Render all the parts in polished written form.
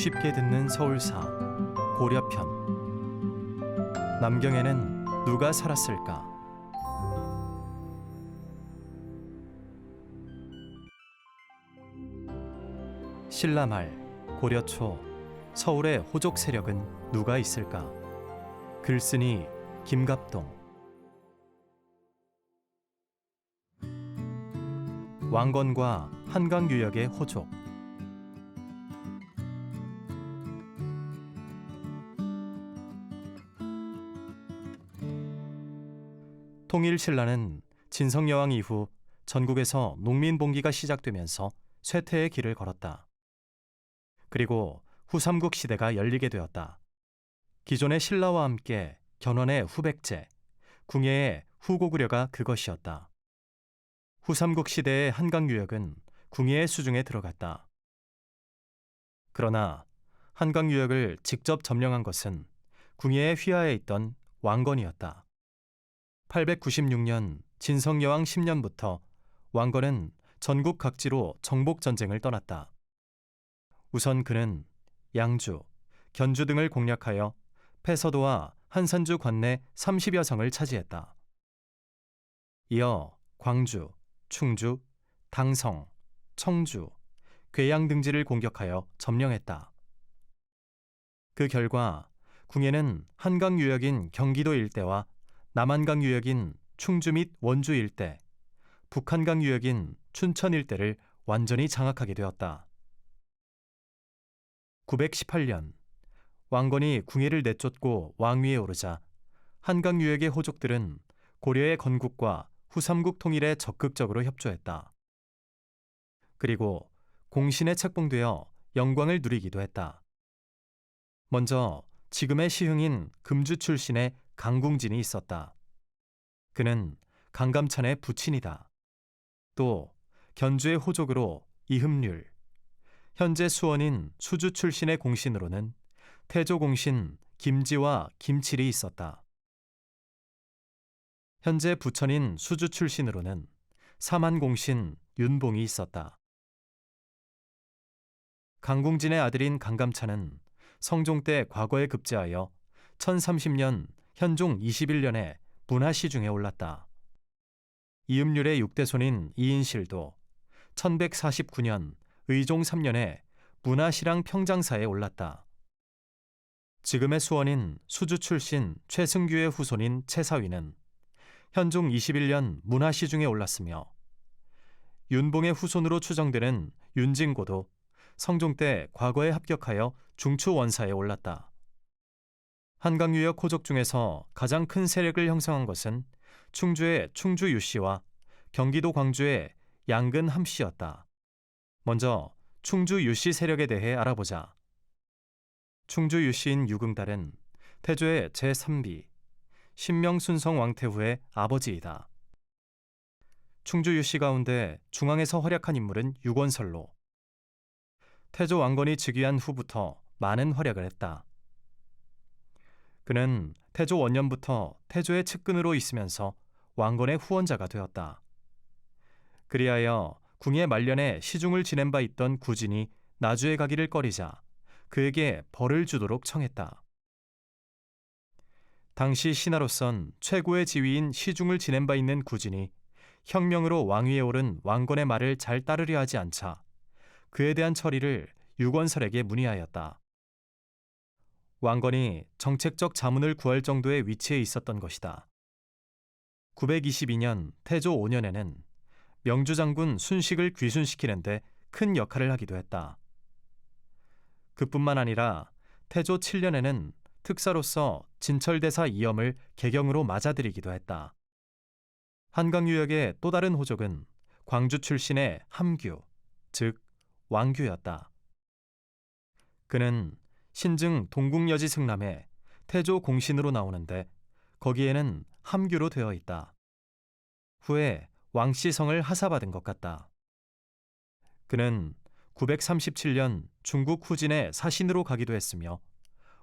쉽게 듣는 서울사 고려편. 남경에는 누가 살았을까? 신라 말 고려 초 서울의 호족 세력은 누가 있을까? 글쓴이 김갑동. 왕건과 한강 유역의 호족. 통일신라는 진성여왕 이후 전국에서 농민봉기가 시작되면서 쇠퇴의 길을 걸었다. 그리고 후삼국 시대가 열리게 되었다. 기존의 신라와 함께 견훤의 후백제, 궁예의 후고구려가 그것이었다. 후삼국 시대의 한강 유역은 궁예의 수중에 들어갔다. 그러나 한강 유역을 직접 점령한 것은 궁예의 휘하에 있던 왕건이었다. 896년 진성여왕 10년부터 왕건은 전국 각지로 정복 전쟁을 떠났다. 우선 그는 양주, 견주 등을 공략하여 패서도와 한산주 관내 30여 성을 차지했다. 이어 광주, 충주, 당성, 청주, 괴양 등지를 공격하여 점령했다. 그 결과 궁예는 한강 유역인 경기도 일대와 남한강 유역인 충주 및 원주 일대, 북한강 유역인 춘천 일대를 완전히 장악하게 되었다. 918년 왕건이 궁예를 내쫓고 왕위에 오르자 한강 유역의 호족들은 고려의 건국과 후삼국 통일에 적극적으로 협조했다. 그리고 공신에 책봉되어 영광을 누리기도 했다. 먼저 지금의 시흥인 금주 출신의 강궁진이 있었다. 그는 강감찬의 부친이다. 또 견주의 호족으로 이흠률, 현재 수원인 수주 출신의 공신으로는 태조 공신 김지와 김칠이 있었다. 현재 부천인 수주 출신으로는 사만 공신 윤봉이 있었다. 강궁진의 아들인 강감찬은 성종 때 과거에 급제하여 1030년 현종 21년에 문하시중에 올랐다. 이음률의 6대손인 이인실도 1149년 의종 3년에 문하시랑 평장사에 올랐다. 지금의 수원인 수주 출신 최승규의 후손인 최사위는 현종 21년 문하시중에 올랐으며 윤봉의 후손으로 추정되는 윤진고도 성종 때 과거에 합격하여 중추원사에 올랐다. 한강 유역 호족 중에서 가장 큰 세력을 형성한 것은 충주의 충주 유씨와 경기도 광주의 양근 함씨였다. 먼저 충주 유씨 세력에 대해 알아보자. 충주 유씨인 유긍달은 태조의 제3비 신명순성 왕태후의 아버지이다. 충주 유씨 가운데 중앙에서 활약한 인물은 유건설로. 태조 왕건이 즉위한 후부터 많은 활약을 했다. 그는 태조 원년부터 태조의 측근으로 있으면서 왕건의 후원자가 되었다. 그리하여 궁예 말년에 시중을 지낸 바 있던 구진이 나주에 가기를 꺼리자 그에게 벌을 주도록 청했다. 당시 신하로선 최고의 지위인 시중을 지낸 바 있는 구진이 혁명으로 왕위에 오른 왕건의 말을 잘 따르려 하지 않자 그에 대한 처리를 유건설에게 문의하였다. 왕건이 정책적 자문을 구할 정도의 위치에 있었던 것이다. 922년 태조 5년에는 명주 장군 순식을 귀순시키는 데 큰 역할을 하기도 했다. 그뿐만 아니라 태조 7년에는 특사로서 진철대사 이염을 개경으로 맞아들이기도 했다. 한강 유역의 또 다른 호족은 광주 출신의 함규, 즉 왕규였다. 그는 신증 동국여지 승람에 태조 공신으로 나오는데 거기에는 함규로 되어 있다. 후에 왕씨성을 하사받은 것 같다. 그는 937년 중국 후진의 사신으로 가기도 했으며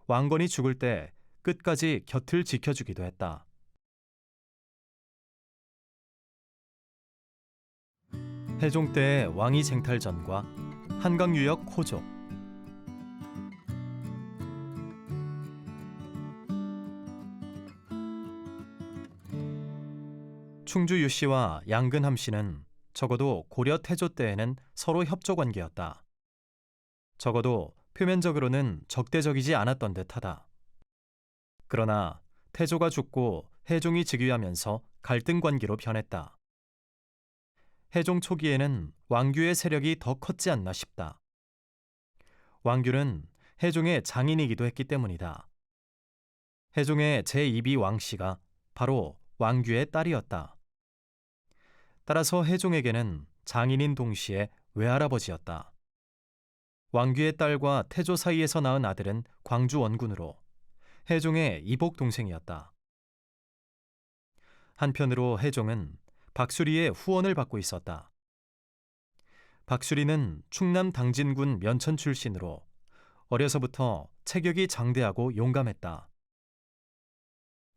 왕건이 죽을 때 끝까지 곁을 지켜주기도 했다. 태종 때의 왕위 쟁탈전과 한강 유역 호족. 충주 유씨와 양근함 씨는 적어도 고려 태조 때에는 서로 협조 관계였다. 적어도 표면적으로는 적대적이지 않았던 듯하다. 그러나 태조가 죽고 해종이 즉위하면서 갈등 관계로 변했다. 해종 초기에는 왕규의 세력이 더 컸지 않나 싶다. 왕규는 해종의 장인이기도 했기 때문이다. 해종의 제2비 왕씨가 바로 왕규의 딸이었다. 따라서 해종에게는 장인인 동시에 외할아버지였다. 왕규의 딸과 태조 사이에서 낳은 아들은 광주 원군으로 해종의 이복 동생이었다. 한편으로 해종은 박수리의 후원을 받고 있었다. 박수리는 충남 당진군 면천 출신으로 어려서부터 체격이 장대하고 용감했다.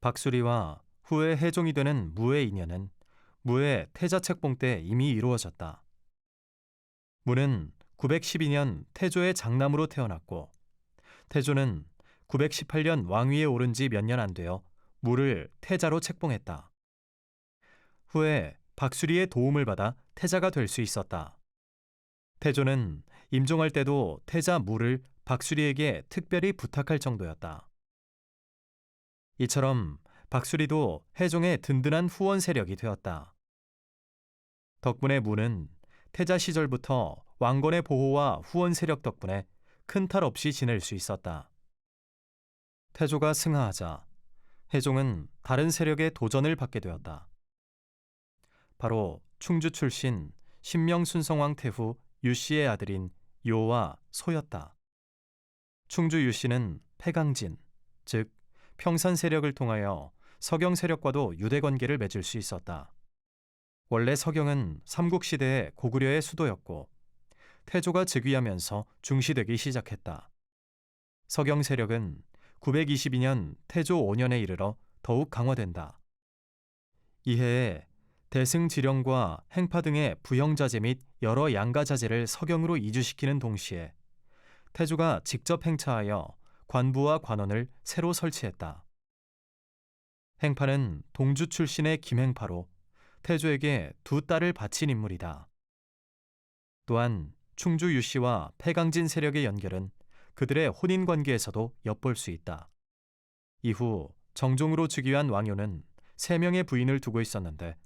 박수리와 후에 해종이 되는 무의 인연은 무의 태자책봉 때 이미 이루어졌다. 무는 912년 태조의 장남으로 태어났고 태조는 918년 왕위에 오른 지 몇 년 안 되어 무를 태자로 책봉했다. 후에 박수리의 도움을 받아 태자가 될 수 있었다. 태조는 임종할 때도 태자 무를 박수리에게 특별히 부탁할 정도였다. 이처럼 박수리도 해종의 든든한 후원 세력이 되었다. 덕분에 무는 태자 시절부터 왕건의 보호와 후원 세력 덕분에 큰 탈 없이 지낼 수 있었다. 태조가 승하하자 해종은 다른 세력의 도전을 받게 되었다. 바로 충주 출신 신명순성왕 태후 유씨의 아들인 요와 소였다. 충주 유씨는 패강진, 즉 평산 세력을 통하여 서경 세력과도 유대 관계를 맺을 수 있었다. 원래 서경은 삼국시대의 고구려의 수도였고 태조가 즉위하면서 중시되기 시작했다. 서경 세력은 922년 태조 5년에 이르러 더욱 강화된다. 이해에 대승지령과 행파 등의 부형자재 및 여러 양가자재를 서경으로 이주시키는 동시에 태조가 직접 행차하여 관부와 관원을 새로 설치했다. 행파는 동주 출신의 김행파로 태조에게 두 딸을 바친 인물이다. 또한 충주 유씨와 패강진 세력의 연결은 그들의 혼인 관계에서도 엿볼 수 있다. 이후 정종으로 즉위한 왕요는 3명의 부인을 두고 있었는데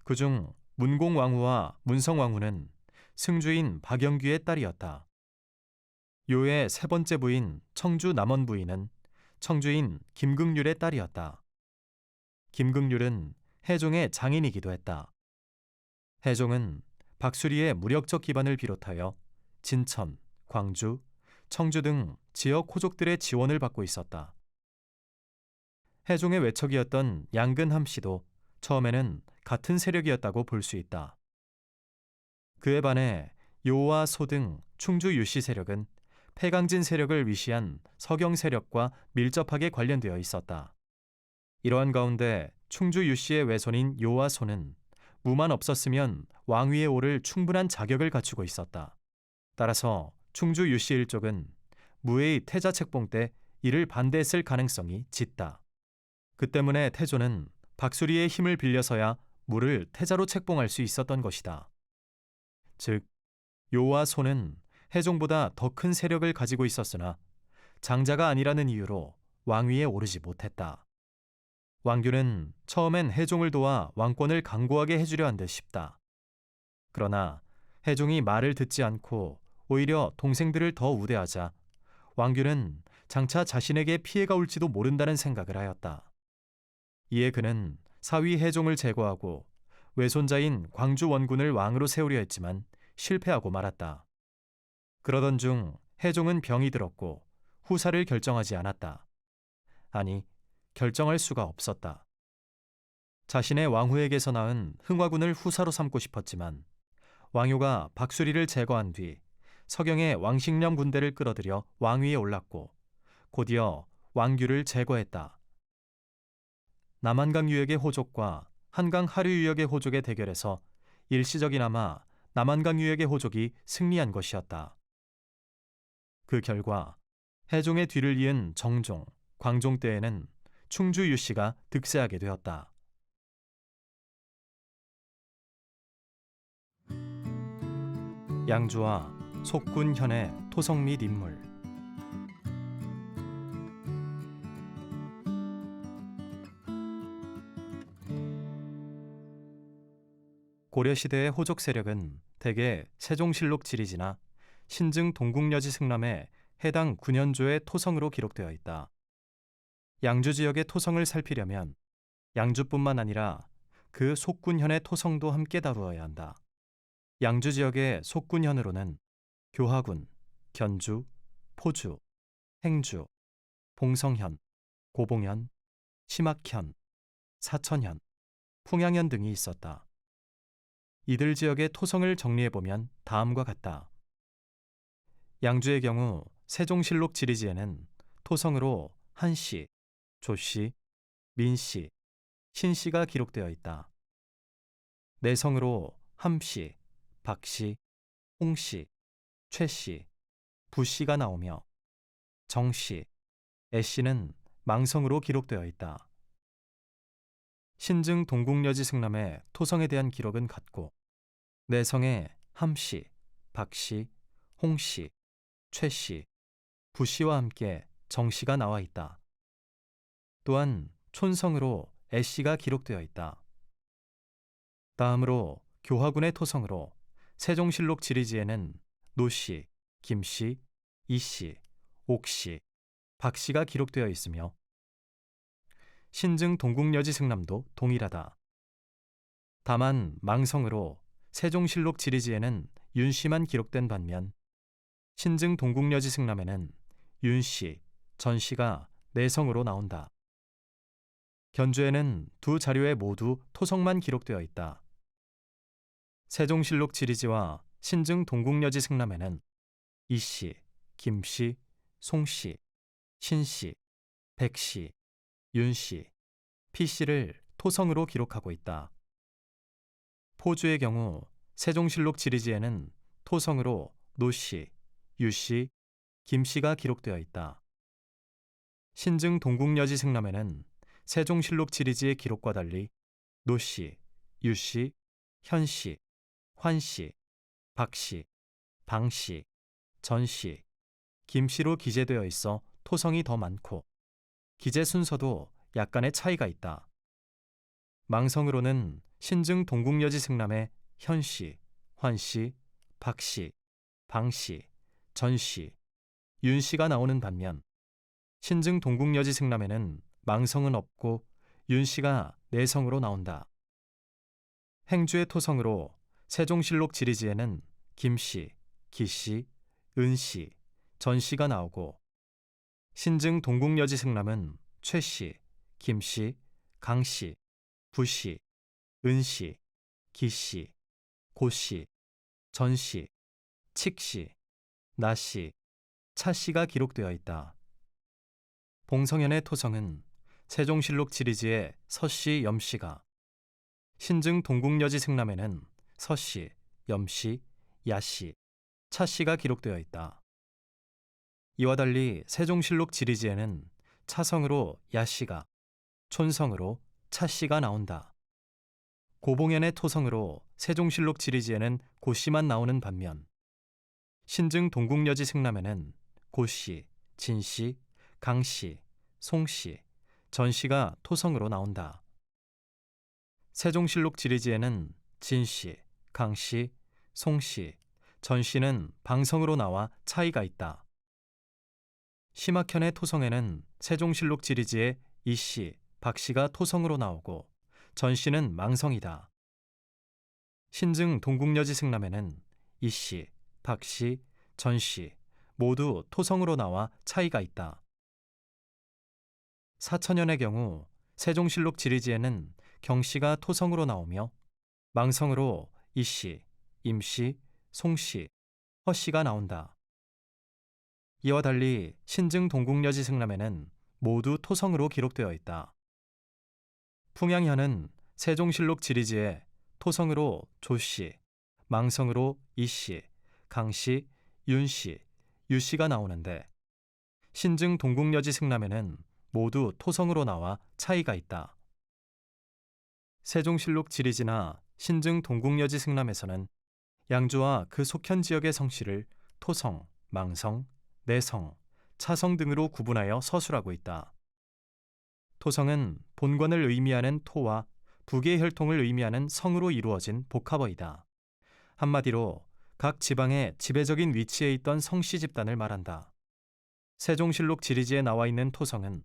그중 문공왕후와 문성왕후는 승주인 박영규의 딸이었다. 요의 세 번째 부인 청주 남원 부인은 청주인 김극률의 딸이었다. 김극률은 해종의 장인이기도 했다. 해종은 박수리의 무력적 기반을 비롯하여 진천, 광주, 청주 등 지역 호족들의 지원을 받고 있었다. 해종의 외척이었던 양근함 씨도 처음에는 같은 세력이었다고 볼 수 있다. 그에 반해 요와 소 등 충주 유씨 세력은 패강진 세력을 위시한 서경 세력과 밀접하게 관련되어 있었다. 이러한 가운데 충주 유씨의 외손인 요와 소는 무만 없었으면 왕위에 오를 충분한 자격을 갖추고 있었다. 따라서 충주 유씨 일족은 무의 태자 책봉 때 이를 반대했을 가능성이 짙다. 그 때문에 태조는 박수리의 힘을 빌려서야 무를 태자로 책봉할 수 있었던 것이다. 즉, 요와 소는 해종보다 더 큰 세력을 가지고 있었으나 장자가 아니라는 이유로 왕위에 오르지 못했다. 왕규는 처음엔 해종을 도와 왕권을 강고하게 해주려 한 듯 싶다. 그러나 해종이 말을 듣지 않고 오히려 동생들을 더 우대하자 왕규는 장차 자신에게 피해가 올지도 모른다는 생각을 하였다. 이에 그는 사위 해종을 제거하고 외손자인 광주 원군을 왕으로 세우려 했지만 실패하고 말았다. 그러던 중 해종은 병이 들었고 후사를 결정하지 않았다. 아니, 결정할 수가 없었다. 자신의 왕후에게서 낳은 흥화군을 후사로 삼고 싶었지만 왕요가 박수리를 제거한 뒤 서경의 왕식령 군대를 끌어들여 왕위에 올랐고 곧이어 왕규를 제거했다. 남한강 유역의 호족과 한강 하류 유역의 호족의 대결에서 일시적이나마 남한강 유역의 호족이 승리한 것이었다. 그 결과 해종의 뒤를 이은 정종, 광종 때에는 충주 유씨가 득세하게 되었다. 양주와 속군 현의 토성 및 인물. 고려시대의 호족 세력은 대개 세종실록 지리지나 신증 동국여지 승람의 해당 9년조의 토성으로 기록되어 있다. 양주 지역의 토성을 살피려면 양주뿐만 아니라 그 속군현의 토성도 함께 다루어야 한다. 양주 지역의 속군현으로는 교화군, 견주, 포주, 행주, 봉성현, 고봉현, 심학현, 사천현, 풍양현 등이 있었다. 이들 지역의 토성을 정리해보면 다음과 같다. 양주의 경우 세종실록 지리지에는 토성으로 한씨, 조씨, 민씨, 신씨가 기록되어 있다. 내성으로 함씨, 박씨, 홍씨, 최씨, 부씨가 나오며 정씨, 애씨는 망성으로 기록되어 있다. 신증 동국여지 승람의 토성에 대한 기록은 같고 내성에 함씨, 박씨, 홍씨, 최씨, 부씨와 함께 정씨가 나와 있다. 또한 촌성으로 애씨가 기록되어 있다. 다음으로 교화군의 토성으로 세종실록 지리지에는 노씨, 김씨, 이씨, 옥씨, 박씨가 기록되어 있으며 신증 동국여지 승람도 동일하다. 다만 망성으로 세종실록 지리지에는 윤씨만 기록된 반면 신증 동국여지 승람에는 윤씨, 전씨가 내성으로 나온다. 견주에는 두 자료에 모두 토성만 기록되어 있다. 세종실록 지리지와 신증 동국여지 승람에는 이씨, 김씨, 송씨, 신씨, 백씨, 윤씨, 피씨를 토성으로 기록하고 있다. 포주의 경우 세종실록 지리지에는 토성으로 노씨, 유씨, 김씨가 기록되어 있다. 신증 동국여지 승람에는 세종실록 지리지의 기록과 달리 노씨, 유씨, 현씨, 환씨, 박씨, 방씨, 전씨, 김씨로 기재되어 있어 토성이 더 많고 기재 순서도 약간의 차이가 있다. 망성으로는 신증 동국여지 승람의 현씨, 환씨, 박씨, 방씨, 전씨, 윤씨가 나오는 반면 신증 동국여지 승람에는 망성은 없고 윤씨가 내성으로 나온다. 행주의 토성으로 세종실록 지리지에는 김씨, 기씨, 은씨, 전씨가 나오고 신증 동국여지 승람은 최씨, 김씨, 강씨, 부씨, 은씨, 기씨, 고씨, 전씨, 칙씨, 나씨, 차씨가 기록되어 있다. 봉성현의 토성은 세종실록 지리지의 서씨, 염씨가, 신증 동국여지 승람에는 서씨, 염씨, 야씨, 차씨가 기록되어 있다. 이와 달리 세종실록 지리지에는 차성으로 야씨가, 촌성으로 차씨가 나온다. 고봉현의 토성으로 세종실록 지리지에는 고씨만 나오는 반면 신증 동국여지 승람에는 고씨, 진씨, 강씨, 송씨, 전씨가 토성으로 나온다. 세종실록 지리지에는 진씨, 강씨, 송씨, 전씨는 방성으로 나와 차이가 있다. 심학현의 토성에는 세종실록 지리지에 이씨, 박씨가 토성으로 나오고 전씨는 망성이다. 신증 동국여지 승람에는 이씨, 박씨, 전씨 모두 토성으로 나와 차이가 있다. 사천현의 경우 세종실록 지리지에는 경씨가 토성으로 나오며 망성으로 이씨, 임씨, 송씨, 허씨가 나온다. 이와 달리 신증 동국여지 승람에는 모두 토성으로 기록되어 있다. 풍양현은 세종실록 지리지에 토성으로 조씨, 망성으로 이씨, 강씨, 윤씨, 유씨가 나오는데 신증 동국여지 승람에는 모두 토성으로 나와 차이가 있다. 세종실록 지리지나 신증 동국여지 승람에서는 양주와 그 속현 지역의 성씨를 토성, 망성, 내성, 차성 등으로 구분하여 서술하고 있다. 토성은 본관을 의미하는 토와 북의 혈통을 의미하는 성으로 이루어진 복합어이다. 한마디로 각 지방의 지배적인 위치에 있던 성씨 집단을 말한다. 세종실록 지리지에 나와 있는 토성은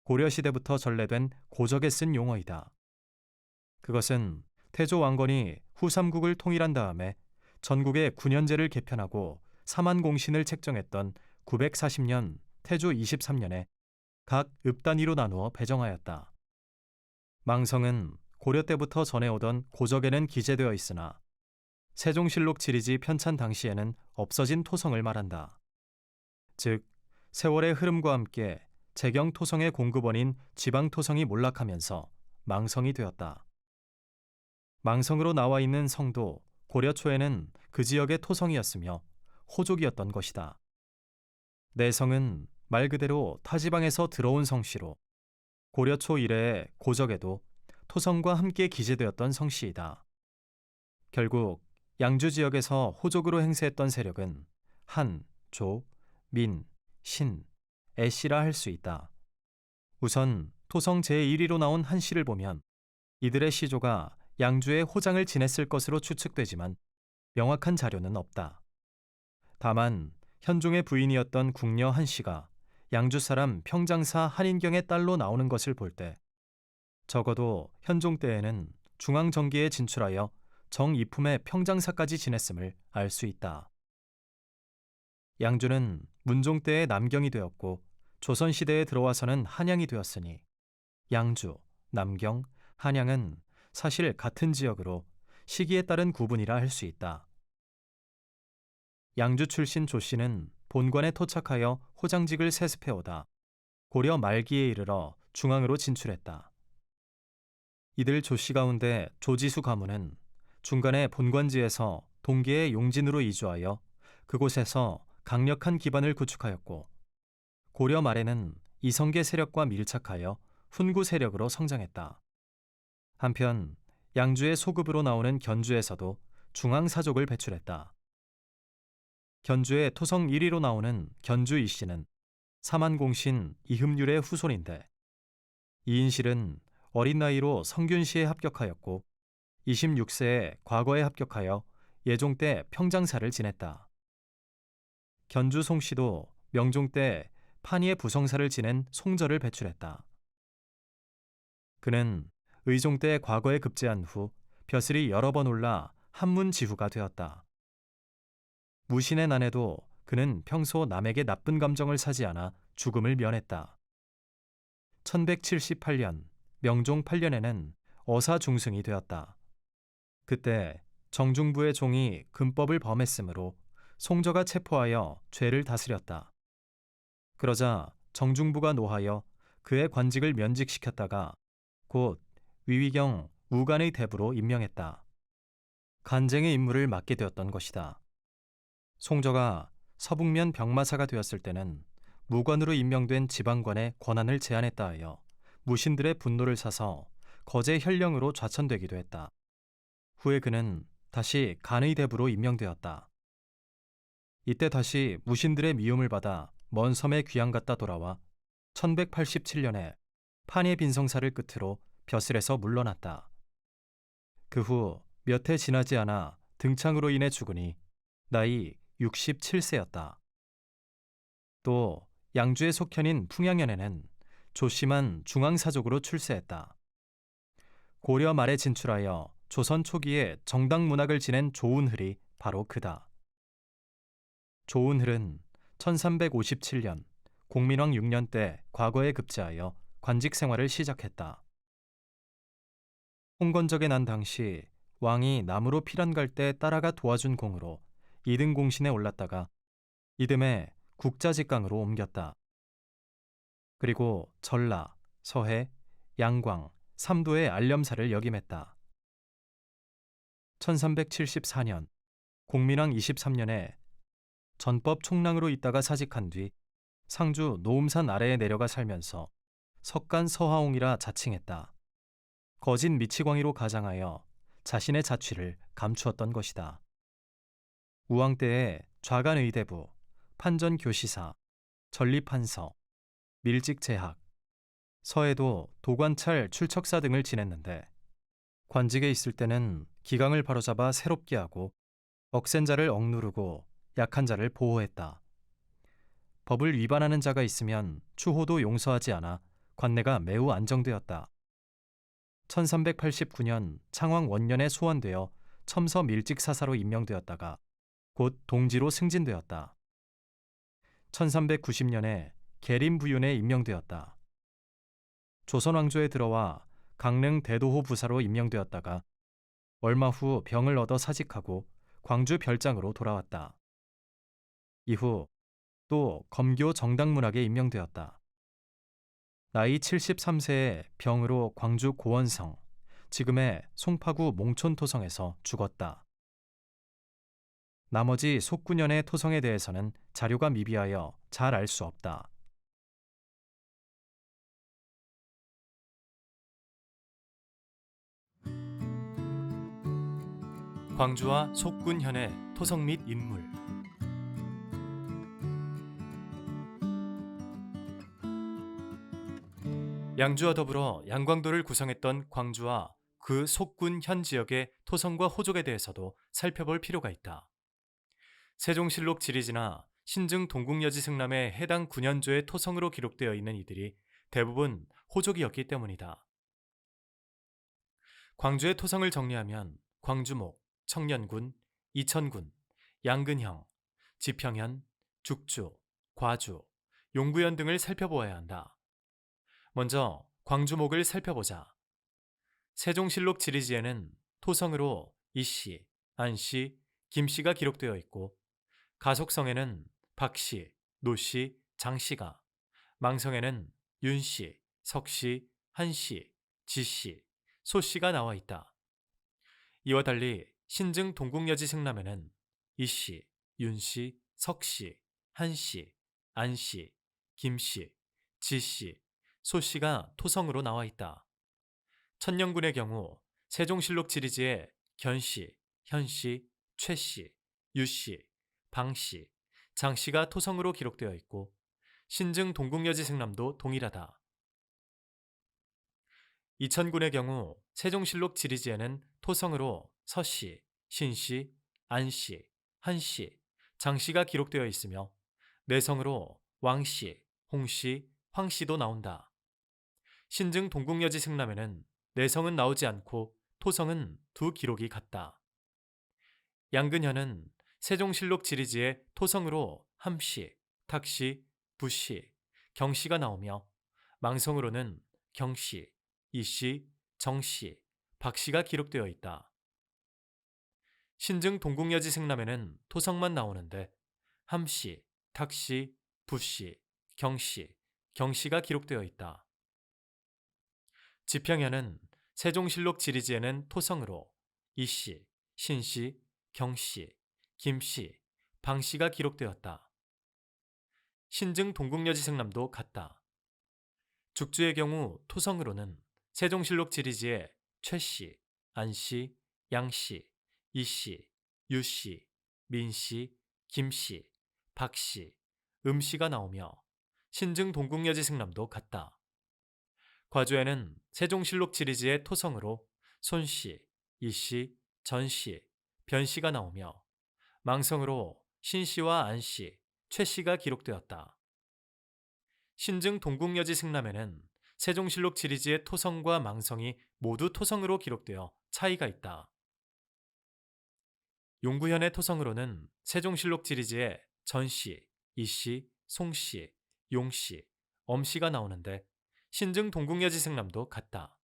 고려시대부터 전래된 고적에 쓴 용어이다. 그것은 태조 왕건이 후삼국을 통일한 다음에 전국에 군현제를 개편하고 삼한공신을 책정했던 940년 태조 23년에 각 읍단위로 나누어 배정하였다. 망성은 고려 때부터 전해오던 고적에는 기재되어 있으나 세종실록 지리지 편찬 당시에는 없어진 토성을 말한다. 즉, 세월의 흐름과 함께 재경 토성의 공급원인 지방 토성이 몰락하면서 망성이 되었다. 망성으로 나와 있는 성도 고려 초에는 그 지역의 토성이었으며 호족이었던 것이다. 내성은 말 그대로 타 지방에서 들어온 성씨로 고려 초 이래의 고적에도 토성과 함께 기재되었던 성씨이다. 결국 양주 지역에서 호족으로 행세했던 세력은 한, 조, 민, 신, 애씨라 할 수 있다. 우선 토성 제1위로 나온 한씨를 보면 이들의 시조가 양주에 호장을 지냈을 것으로 추측되지만 명확한 자료는 없다. 다만 현종의 부인이었던 궁녀 한씨가 양주 사람 평장사 한인경의 딸로 나오는 것을 볼 때 적어도 현종 때에는 중앙정기에 진출하여 정이품의 평장사까지 지냈음을 알 수 있다. 양주는 문종 때의 남경이 되었고 조선시대에 들어와서는 한양이 되었으니 양주, 남경, 한양은 사실 같은 지역으로 시기에 따른 구분이라 할 수 있다. 양주 출신 조 씨는 본관에 토착하여 호장직을 세습해오다 고려 말기에 이르러 중앙으로 진출했다. 이들 조 씨 가운데 조지수 가문은 중간에 본관지에서 동계의 용진으로 이주하여 그곳에서 강력한 기반을 구축하였고 고려 말에는 이성계 세력과 밀착하여 훈구 세력으로 성장했다. 한편 양주의 소급으로 나오는 견주에서도 중앙사족을 배출했다. 견주의 토성 1위로 나오는 견주 이씨는 삼한공신 이흠률의 후손인데 이인실은 어린 나이로 성균시에 합격하였고 26세에 과거에 합격하여 예종 때 평장사를 지냈다. 견주 송씨도 명종 때 판이의 부성사를 지낸 송절을 배출했다. 그는 의종 때 과거에 급제한 후 벼슬이 여러 번 올라 한문지후가 되었다. 무신의 난에도 그는 평소 남에게 나쁜 감정을 사지 않아 죽음을 면했다. 1178년 명종 8년에는 어사중승이 되었다. 그때 정중부의 종이 금법을 범했으므로 송저가 체포하여 죄를 다스렸다. 그러자 정중부가 노하여 그의 관직을 면직시켰다가 곧 위위경 우간의 대부로 임명했다. 간쟁의 임무를 맡게 되었던 것이다. 송저가 서북면 병마사가 되었을 때는 무관으로 임명된 지방관의 권한을 제한했다 하여 무신들의 분노를 사서 거제 현령으로 좌천되기도 했다. 후에 그는 다시 간의 대부로 임명되었다. 이때 다시 무신들의 미움을 받아 먼 섬에 귀양 갔다 돌아와 1187년에 판의 빈성사를 끝으로 벼슬에서 물러났다. 그 후 몇 해 지나지 않아 등창으로 인해 죽으니 나이 67세였다. 또 양주의 속현인 풍양현에는 조씨만 중앙사족으로 출세했다. 고려 말에 진출하여 조선 초기에 정당 문학을 지낸 조운흘이 바로 그다. 조운흘은 1357년 공민왕 6년 때 과거에 급제하여 관직 생활을 시작했다. 홍건적에 난 당시 왕이 남으로 피란 갈 때 따라가 도와준 공으로 2등 공신에 올랐다가 이듬해 국자직강으로 옮겼다. 그리고 전라, 서해, 양광, 삼도의 알렴사를 역임했다. 1374년 공민왕 23년에 전법 총랑으로 있다가 사직한 뒤 상주 노음산 아래에 내려가 살면서 석간 서하옹이라 자칭했다. 거진 미치광이로 가장하여 자신의 자취를 감추었던 것이다. 우왕 때에 좌간의대부, 판전교시사, 전리판서, 밀직제학, 서에도 도관찰 출척사 등을 지냈는데 관직에 있을 때는 기강을 바로잡아 새롭게 하고 억센 자를 억누르고 약한 자를 보호했다. 법을 위반하는 자가 있으면 추호도 용서하지 않아 관내가 매우 안정되었다. 1389년 창왕 원년에 소환되어 첨서 밀직사사로 임명되었다가 곧 동지로 승진되었다. 1390년에 계림부윤에 임명되었다. 조선왕조에 들어와 강릉 대도호 부사로 임명되었다가 얼마 후 병을 얻어 사직하고 광주 별장으로 돌아왔다. 이후 또 검교 정당문학에 임명되었다. 나이 73세에 병으로 광주 고원성, 지금의 송파구 몽촌토성에서 죽었다. 나머지 속군현의 토성에 대해서는 자료가 미비하여 잘 알 수 없다. 광주와 속군현의 토성 및 인물. 양주와 더불어 양광도를 구성했던 광주와 그 속군현 지역의 토성과 호족에 대해서도 살펴볼 필요가 있다. 세종실록 지리지나 신증 동국여지 승람의 해당 군현조의 토성으로 기록되어 있는 이들이 대부분 호족이었기 때문이다. 광주의 토성을 정리하면 광주목, 청년군, 이천군, 양근형, 지평현, 죽주, 과주, 용구현 등을 살펴보아야 한다. 먼저 광주목을 살펴보자. 세종실록 지리지에는 토성으로 이씨, 안씨, 김씨가 기록되어 있고 가속성에는 박씨, 노씨, 장씨가, 망성에는 윤씨, 석씨, 한씨, 지씨, 소씨가 나와 있다. 이와 달리 신증 동국여지 승람에는 이씨, 윤씨, 석씨, 한씨, 안씨, 김씨, 지씨, 소씨가 토성으로 나와 있다. 천년군의 경우 세종실록 지리지에 견씨, 현씨, 최씨, 유씨, 방씨, 장씨가 토성으로 기록되어 있고 신증 동국여지 승람도 동일하다. 이천군의 경우 세종실록 지리지에는 토성으로 서씨, 신씨, 안씨, 한씨, 장씨가 기록되어 있으며 내성으로 왕씨, 홍씨, 황씨도 나온다. 신증 동국여지 승람에는 내성은 나오지 않고 토성은 두 기록이 같다. 양근현은 세종실록 지리지에 토성으로 함씨, 탁씨, 부씨, 경씨가 나오며 망성으로는 경씨, 이씨, 정씨, 박씨가 기록되어 있다. 신증 동국여지 승람에는 토성만 나오는데 함씨, 탁씨, 부씨, 경씨, 경씨가 기록되어 있다. 지평현은 세종실록 지리지에는 토성으로 이씨, 신씨, 경씨, 김씨, 방씨가 기록되었다. 신증 동국여지 승람도 같다. 죽주의 경우 토성으로는 세종실록 지리지에 최씨, 안씨, 양씨, 이씨, 유씨, 민씨, 김씨, 박씨, 음씨가 나오며 신증 동국여지 승람도 같다. 과주에는 세종실록 지리지의 토성으로 손씨, 이씨, 전씨, 변씨가 나오며 망성으로 신씨와 안씨, 최씨가 기록되었다. 신증 동국여지 승람에는 세종실록 지리지의 토성과 망성이 모두 토성으로 기록되어 차이가 있다. 용구현의 토성으로는 세종실록 지리지에 전씨, 이씨, 송씨, 용씨, 엄씨가 나오는데 신증 동국여지 승람도 같다.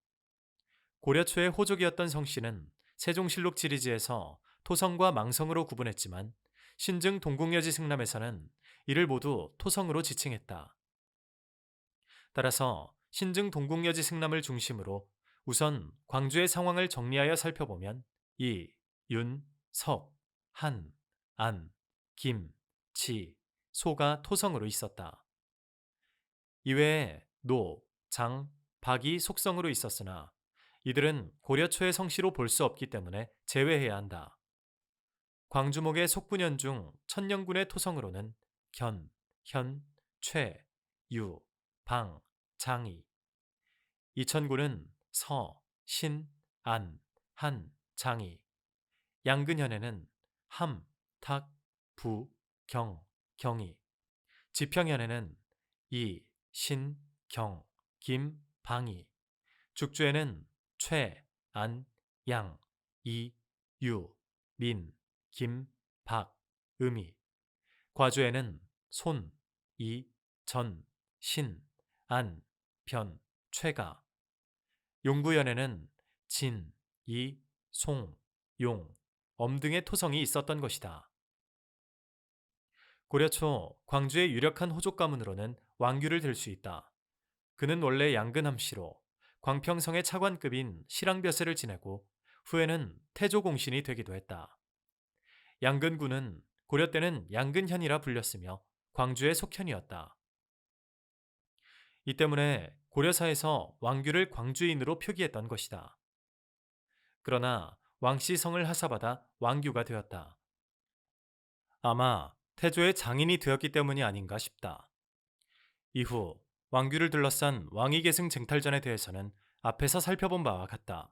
고려 초의 호족이었던 성씨는 세종실록 지리지에서 토성과 망성으로 구분했지만 신증 동국여지 승람에서는 이를 모두 토성으로 지칭했다. 따라서 신증 동국여지 승람을 중심으로 우선 광주의 상황을 정리하여 살펴보면 이, 윤, 석, 한, 안, 김, 지, 소가 토성으로 있었다. 이외에 노, 장, 박이 속성으로 있었으나 이들은 고려 초의 성씨로 볼 수 없기 때문에 제외해야 한다. 광주목의 속군현 중 천년군의 토성으로는 견, 현, 최, 유, 방, 장이, 이천군은 서, 신, 안, 한, 장이, 양근현에는 함, 탁, 부, 경, 경이, 지평현에는 이, 신, 경, 김, 방이, 죽주에는 최, 안, 양, 이, 유, 민, 김, 박, 음이, 과주에는 손, 이, 전, 신, 안, 변, 최가, 용구현에는 진, 이, 송, 용, 엄 등의 토성이 있었던 것이다. 고려 초 광주의 유력한 호족 가문으로는 왕규를 들 수 있다. 그는 원래 양근함씨로 광평성의 차관급인 실랑벼슬을 지내고 후에는 태조공신이 되기도 했다. 양근군은 고려 때는 양근현이라 불렸으며 광주의 속현이었다. 이 때문에 고려사에서 왕규를 광주인으로 표기했던 것이다. 그러나 왕씨 성을 하사받아 왕규가 되었다. 아마 태조의 장인이 되었기 때문이 아닌가 싶다. 이후 왕규를 둘러싼 왕위계승 쟁탈전에 대해서는 앞에서 살펴본 바와 같다.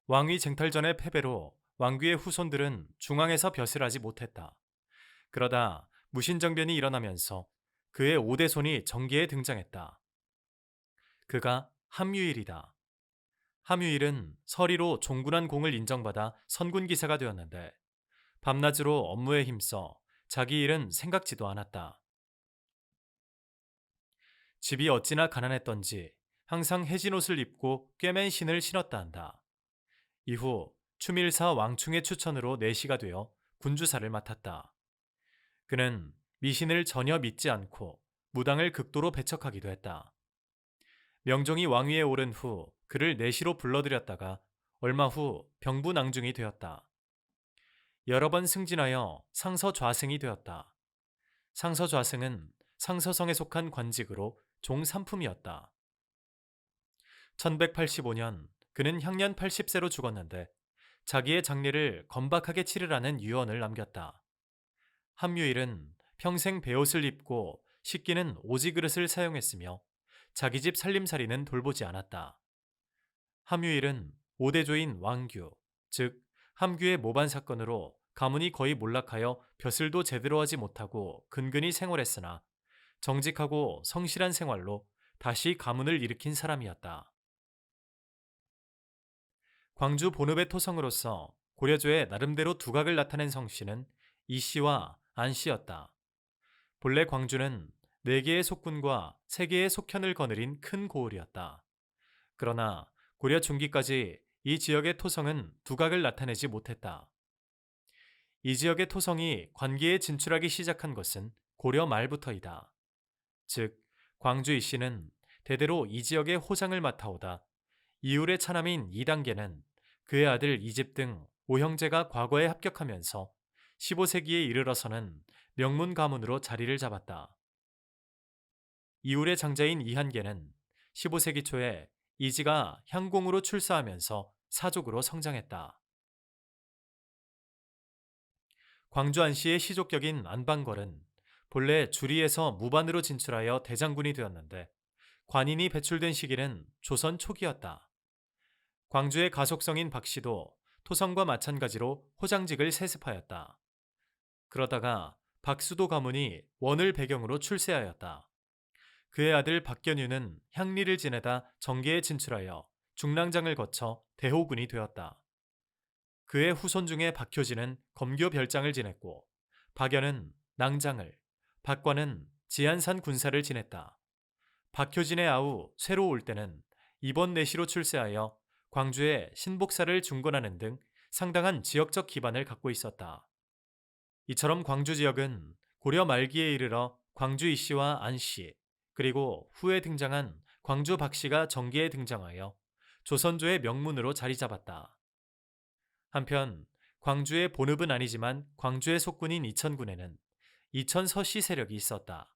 왕위 쟁탈전의 패배로 왕규의 후손들은 중앙에서 벼슬하지 못했다. 그러다 무신정변이 일어나면서 그의 5대 손이 정계에 등장했다. 그가 함유일이다. 함유일은 서리로 종군한 공을 인정받아 선군기사가 되었는데 밤낮으로 업무에 힘써 자기 일은 생각지도 않았다. 집이 어찌나 가난했던지 항상 해진 옷을 입고 꿰맨 신을 신었다 한다. 이후 추밀사 왕충의 추천으로 내시가 되어 군주사를 맡았다. 그는 미신을 전혀 믿지 않고 무당을 극도로 배척하기도 했다. 명종이 왕위에 오른 후 그를 내시로 불러들였다가 얼마 후 병부낭중이 되었다. 여러 번 승진하여 상서좌승이 되었다. 상서좌승은 상서성에 속한 관직으로 종삼품이었다. 1185년 그는 향년 80세로 죽었는데 자기의 장례를 건박하게 치르라는 유언을 남겼다. 함유일은 평생 베옷을 입고 식기는 오지 그릇을 사용했으며 자기 집 살림살이는 돌보지 않았다. 함유일은 5대조인 왕규, 즉 함규의 모반 사건으로 가문이 거의 몰락하여 벼슬도 제대로 하지 못하고 근근히 생활했으나 정직하고 성실한 생활로 다시 가문을 일으킨 사람이었다. 광주 본읍의 토성으로서 고려조의 나름대로 두각을 나타낸 성씨는 이씨와 안씨였다. 본래 광주는 4개의 속군과 3개의 속현을 거느린 큰 고을이었다. 그러나 고려 중기까지 이 지역의 토성은 두각을 나타내지 못했다. 이 지역의 토성이 관계에 진출하기 시작한 것은 고려 말부터이다. 즉, 광주 이씨는 대대로 이 지역의 호장을 맡아오다 이울의 차남인 2단계는 그의 아들 이집 등 5형제가 과거에 합격하면서 15세기에 이르러서는 명문 가문으로 자리를 잡았다. 이울의 장자인 이한계는 15세기 초에 이지가 향공으로 출사하면서 사족으로 성장했다. 광주 안씨의 시족격인 안방걸은 본래 주리에서 무반으로 진출하여 대장군이 되었는데 관인이 배출된 시기는 조선 초기였다. 광주의 가속성인 박씨도 토성과 마찬가지로 호장직을 세습하였다. 그러다가 박수도 가문이 원을 배경으로 출세하였다. 그의 아들 박견유는 향리를 지내다 정계에 진출하여 중랑장을 거쳐 대호군이 되었다. 그의 후손 중에 박효진은 검교 별장을 지냈고 박연은 낭장을, 박관은 지안산 군사를 지냈다. 박효진의 아우 쇠로 올 때는 이번 내시로 출세하여 광주에 신복사를 중건하는 등 상당한 지역적 기반을 갖고 있었다. 이처럼 광주 지역은 고려 말기에 이르러 광주 이씨와 안씨, 그리고 후에 등장한 광주 박씨가 정계에 등장하여 조선조의 명문으로 자리 잡았다. 한편 광주의 본읍은 아니지만 광주의 속군인 이천군에는 이천서씨 세력이 있었다.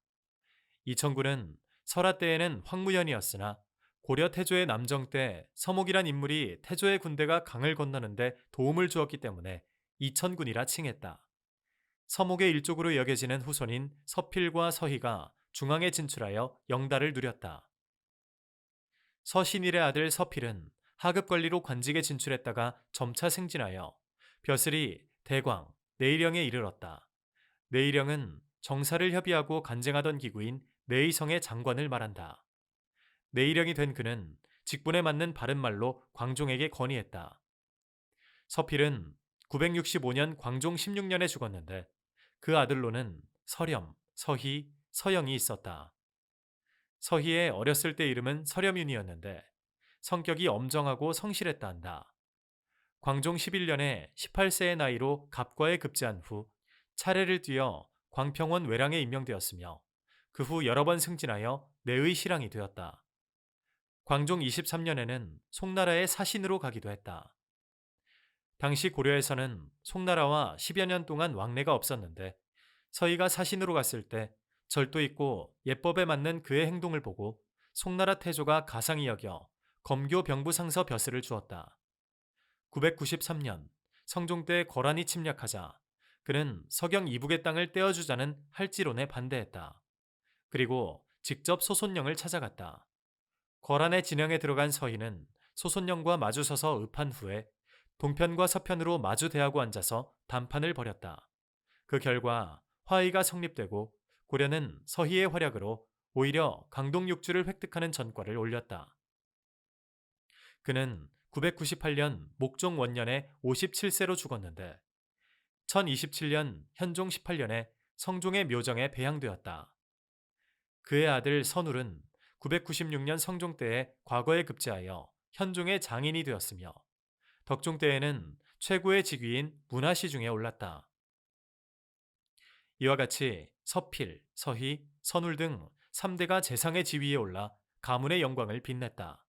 이천군은 설화 때에는 황무현이었으나 고려 태조의 남정 때 서목이란 인물이 태조의 군대가 강을 건너는데 도움을 주었기 때문에 이천군이라 칭했다. 서목의 일족으로 여겨지는 후손인 서필과 서희가 중앙에 진출하여 영달을 누렸다. 서신일의 아들 서필은 하급 관리로 관직에 진출했다가 점차 승진하여 벼슬이 대광, 내의령에 이르렀다. 내의령은 정사를 협의하고 간쟁하던 기구인 내의성의 장관을 말한다. 내의령이 된 그는 직분에 맞는 바른말로 광종에게 건의했다. 서필은 965년 광종 16년에 죽었는데 그 아들로는 서렴, 서희, 서영이 있었다. 서희의 어렸을 때 이름은 서렴윤이었는데 성격이 엄정하고 성실했다 한다. 광종 11년에 18세의 나이로 갑과에 급제한 후 차례를 뛰어 광평원 외랑에 임명되었으며 그 후 여러 번 승진하여 내의 실랑이 되었다. 광종 23년에는 송나라의 사신으로 가기도 했다. 당시 고려에서는 송나라와 10여 년 동안 왕래가 없었는데 서희가 사신으로 갔을 때 절도 있고 예법에 맞는 그의 행동을 보고 송나라 태조가 가상히 여겨 검교 병부상서 벼슬을 주었다. 993년 성종 때 거란이 침략하자 그는 서경 이북의 땅을 떼어주자는 할지론에 반대했다. 그리고 직접 소손령을 찾아갔다. 거란의 진영에 들어간 서희는 소손령과 마주서서 읍한 후에 동편과 서편으로 마주 대하고 앉아서談판을 벌였다. 그 결과 화의가 성립되고 고려는 서희의 활약으로 오히려 강동육주를 획득하는 전과를 올렸다. 그는 998년 목종 원년에 57세로 죽었는데 1027년 현종 18년에 성종의 묘정에 배양되었다. 그의 아들 선울은 996년 성종 때에 과거에 급제하여 현종의 장인이 되었으며 덕종 때에는 최고의 직위인 문화시중에 올랐다. 이와 같이 서필, 서희, 선울 등 3대가 재상의 지위에 올라 가문의 영광을 빛냈다.